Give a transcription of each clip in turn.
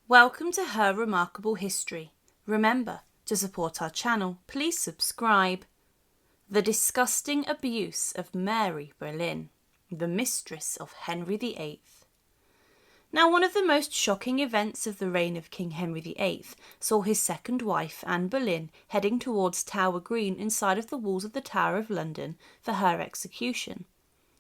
Welcome to Her Remarkable History. Remember, to support our channel, please subscribe. The disgusting abuse of Mary Boleyn, the mistress of Henry VIII. Now, one of the most shocking events of the reign of King Henry VIII saw his second wife, Anne Boleyn, heading towards Tower Green inside of the walls of the Tower of London for her execution.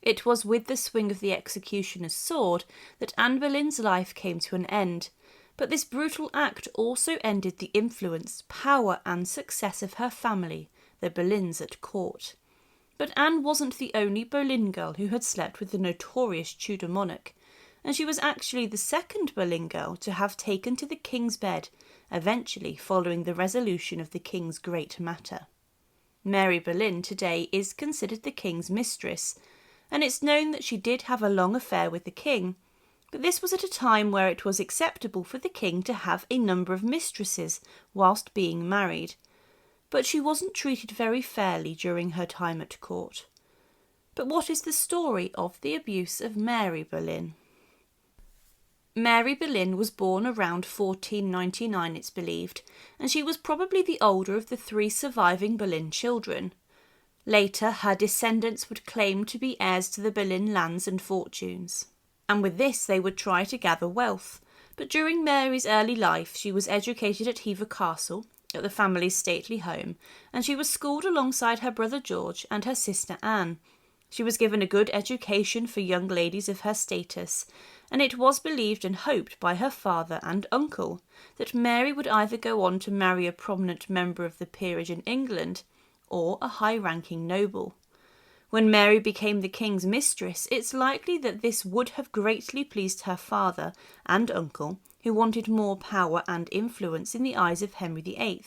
It was with the swing of the executioner's sword that Anne Boleyn's life came to an end, but this brutal act also ended the influence, power and success of her family, the Boleyns at court. But Anne wasn't the only Boleyn girl who had slept with the notorious Tudor Monarch, and she was actually the second Boleyn girl to have taken to the king's bed, eventually following the resolution of the king's great matter. Mary Boleyn today is considered the king's mistress, and it's known that she did have a long affair with the king, but this was at a time where it was acceptable for the king to have a number of mistresses whilst being married, but she wasn't treated very fairly during her time at court. But what is the story of the abuse of Mary Boleyn? Mary Boleyn was born around 1499, it's believed, and she was probably the older of the three surviving Boleyn children. Later, her descendants would claim to be heirs to the Boleyn lands and fortunes, and with this they would try to gather wealth. But during Mary's early life, she was educated at Hever Castle, at the family's stately home, and she was schooled alongside her brother George and her sister Anne. She was given a good education for young ladies of her status, and it was believed and hoped by her father and uncle that Mary would either go on to marry a prominent member of the peerage in England or a high-ranking noble. When Mary became the king's mistress, it's likely that this would have greatly pleased her father and uncle, who wanted more power and influence in the eyes of Henry VIII.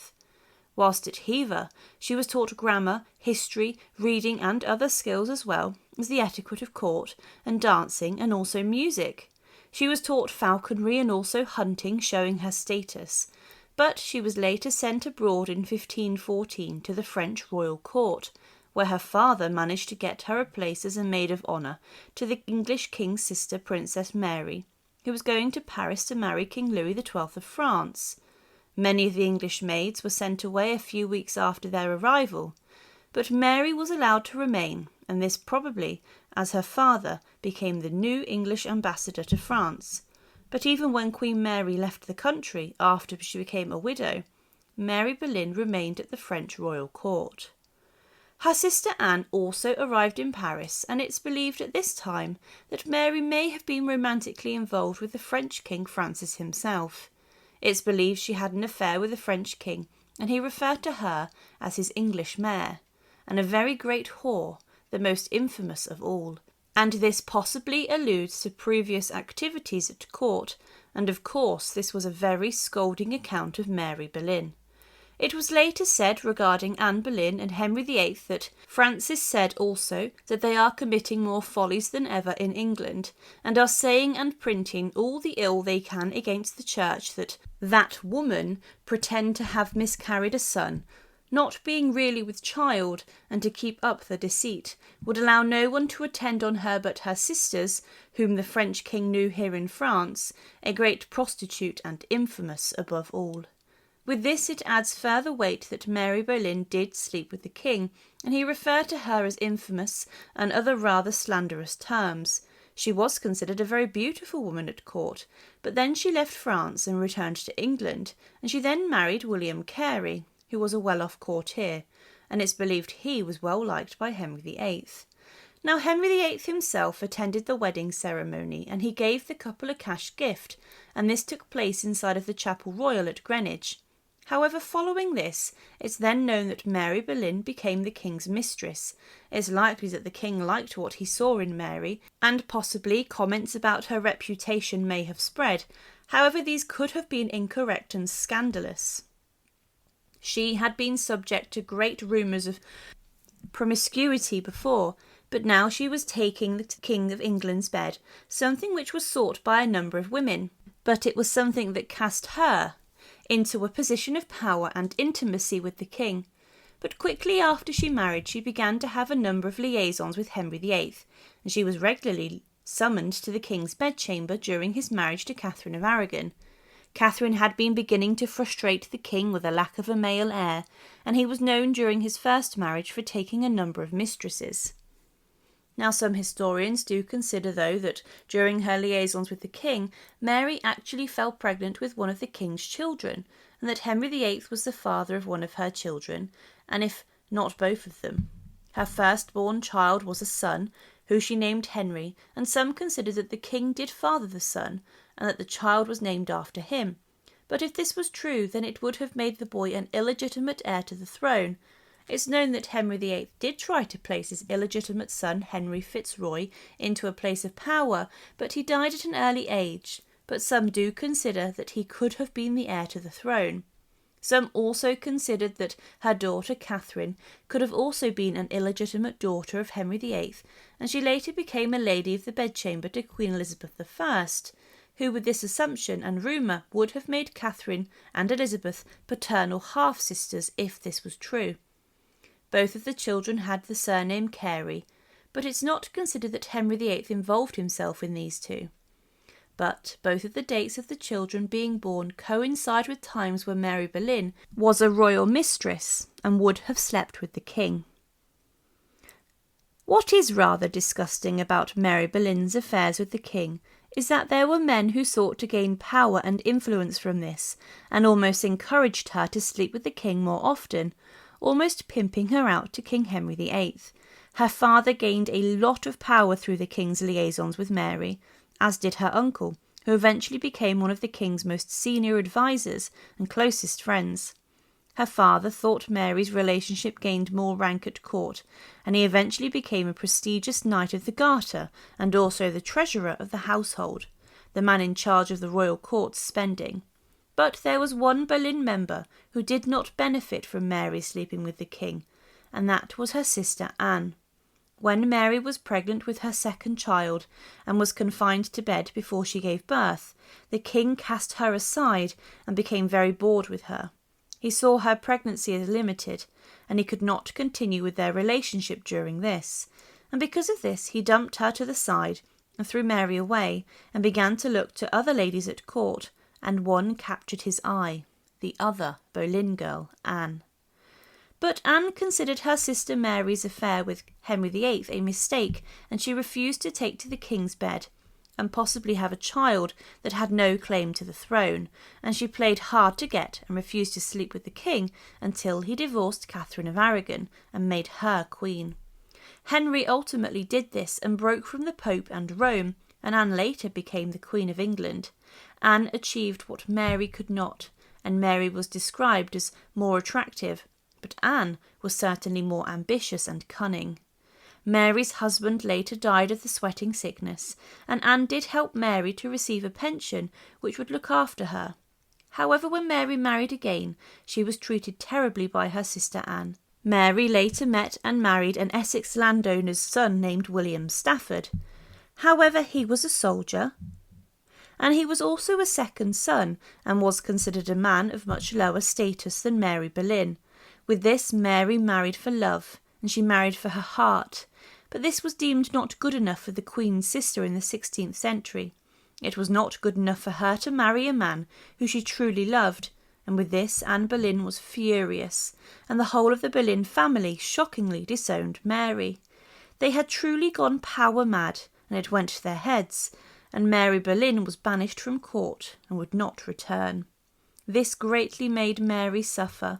Whilst at Hever, she was taught grammar, history, reading and other skills as well as the etiquette of court and dancing and also music. She was taught falconry and also hunting, showing her status, but she was later sent abroad in 1514 to the French royal court, where her father managed to get her a place as a maid of honour to the English king's sister Princess Mary, who was going to Paris to marry King Louis XII of France. Many of the English maids were sent away a few weeks after their arrival, but Mary was allowed to remain, and this probably as her father became the new English ambassador to France. But even when Queen Mary left the country after she became a widow, Mary Boleyn remained at the French royal court. Her sister Anne also arrived in Paris, and it's believed at this time that Mary may have been romantically involved with the French King Francis himself. It's believed she had an affair with the French king, and he referred to her as his English mare, and a very great whore, the most infamous of all. And this possibly alludes to previous activities at court, and of course this was a very scolding account of Mary Boleyn. It was later said regarding Anne Boleyn and Henry VIII that Francis said also that they are committing more follies than ever in England, and are saying and printing all the ill they can against the church, that woman pretend to have miscarried a son, not being really with child, and to keep up the deceit, would allow no one to attend on her but her sisters, whom the French king knew here in France, a great prostitute and infamous above all. With this it adds further weight that Mary Boleyn did sleep with the king, and he referred to her as infamous and other rather slanderous terms. She was considered a very beautiful woman at court, but then she left France and returned to England, and she then married William Carey, who was a well-off courtier, and it's believed he was well liked by Henry VIII. Now, Henry VIII himself attended the wedding ceremony, and he gave the couple a cash gift, and this took place inside of the Chapel Royal at Greenwich. However, following this, it's then known that Mary Boleyn became the king's mistress. It's likely that the king liked what he saw in Mary, and possibly comments about her reputation may have spread. However, these could have been incorrect and scandalous. She had been subject to great rumours of promiscuity before, but now she was taking the King of England's bed, something which was sought by a number of women. But it was something that cast her into a position of power and intimacy with the king. But quickly after she married, she began to have a number of liaisons with Henry VIII, and she was regularly summoned to the king's bedchamber during his marriage to Catherine of Aragon. Catherine had been beginning to frustrate the king with a lack of a male heir, and he was known during his first marriage for taking a number of mistresses. Now, some historians do consider, though, that during her liaisons with the king, Mary actually fell pregnant with one of the king's children, and that Henry VIII was the father of one of her children, and if not both of them. Her firstborn child was a son, who she named Henry, and some consider that the king did father the son, and that the child was named after him. But if this was true, then it would have made the boy an illegitimate heir to the throne. It's known that Henry VIII did try to place his illegitimate son Henry Fitzroy into a place of power, but he died at an early age. But some do consider that he could have been the heir to the throne. Some also considered that her daughter Catherine could have also been an illegitimate daughter of Henry VIII, and she later became a lady of the bedchamber to Queen Elizabeth I, who with this assumption and rumour would have made Catherine and Elizabeth paternal half-sisters if this was true. Both of the children had the surname Carey, but it's not considered that Henry VIII involved himself in these two. But both of the dates of the children being born coincide with times when Mary Boleyn was a royal mistress and would have slept with the king. What is rather disgusting about Mary Boleyn's affairs with the king is that there were men who sought to gain power and influence from this, and almost encouraged her to sleep with the king more often, almost pimping her out to King Henry VIII. Her father gained a lot of power through the king's liaisons with Mary, as did her uncle, who eventually became one of the king's most senior advisers and closest friends. Her father thought Mary's relationship gained more rank at court, and he eventually became a prestigious Knight of the Garter and also the treasurer of the household, the man in charge of the royal court's spending. But there was one Boleyn member who did not benefit from Mary sleeping with the king, and that was her sister Anne. When Mary was pregnant with her second child and was confined to bed before she gave birth, the king cast her aside and became very bored with her. He saw her pregnancy as limited, and he could not continue with their relationship during this, and because of this he dumped her to the side and threw Mary away and began to look to other ladies at court, and one captured his eye, the other Boleyn girl, Anne. But Anne considered her sister Mary's affair with Henry VIII a mistake, and she refused to take to the king's bed and possibly have a child that had no claim to the throne, and she played hard to get and refused to sleep with the king until he divorced Catherine of Aragon and made her queen. Henry ultimately did this and broke from the Pope and Rome, and Anne later became the Queen of England. Anne achieved what Mary could not, and Mary was described as more attractive, but Anne was certainly more ambitious and cunning. Mary's husband later died of the sweating sickness, and Anne did help Mary to receive a pension which would look after her. However, when Mary married again, she was treated terribly by her sister Anne. Mary later met and married an Essex landowner's son named William Stafford. However, he was a soldier, and he was also a second son and was considered a man of much lower status than Mary Boleyn. With this, Mary married for love, and she married for her heart, but this was deemed not good enough for the Queen's sister in the 16th century. It was not good enough for her to marry a man who she truly loved, and with this Anne Boleyn was furious, and the whole of the Boleyn family shockingly disowned Mary. They had truly gone power mad, and it went to their heads, and Mary Boleyn was banished from court and would not return. This greatly made Mary suffer,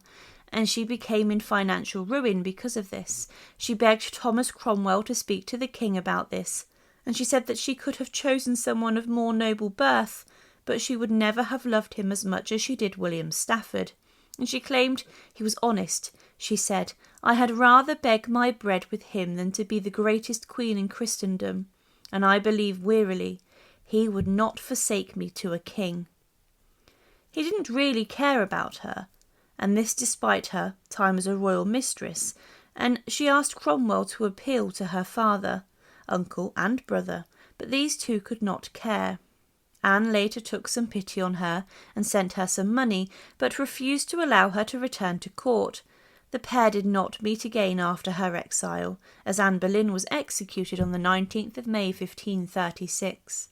and she became in financial ruin because of this. She begged Thomas Cromwell to speak to the king about this, and she said that she could have chosen someone of more noble birth, but she would never have loved him as much as she did William Stafford. And she claimed he was honest. She said, "I had rather beg my bread with him than to be the greatest queen in Christendom, and I believe wearily he would not forsake me to a king." He didn't really care about her, and this despite her time as a royal mistress, and she asked Cromwell to appeal to her father, uncle and brother, but these two could not care. Anne later took some pity on her and sent her some money, but refused to allow her to return to court. The pair did not meet again after her exile, as Anne Boleyn was executed on the 19th of May 1536.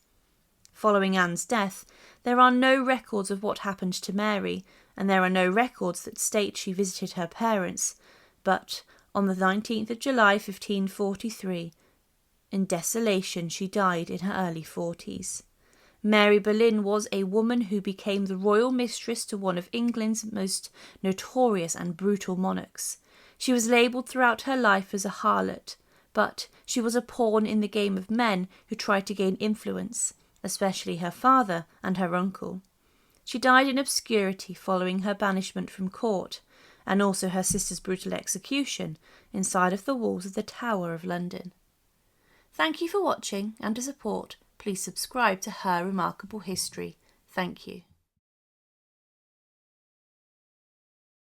Following Anne's death, there are no records of what happened to Mary, and there are no records that state she visited her parents, but on the 19th of July 1543, in desolation, she died in her early 40s. Mary Boleyn was a woman who became the royal mistress to one of England's most notorious and brutal monarchs. She was labelled throughout her life as a harlot, but she was a pawn in the game of men who tried to gain influence, especially her father and her uncle. She died in obscurity following her banishment from court, and also her sister's brutal execution inside of the walls of the Tower of London. Thank you for watching, and to support, please subscribe to Her Remarkable History. Thank you.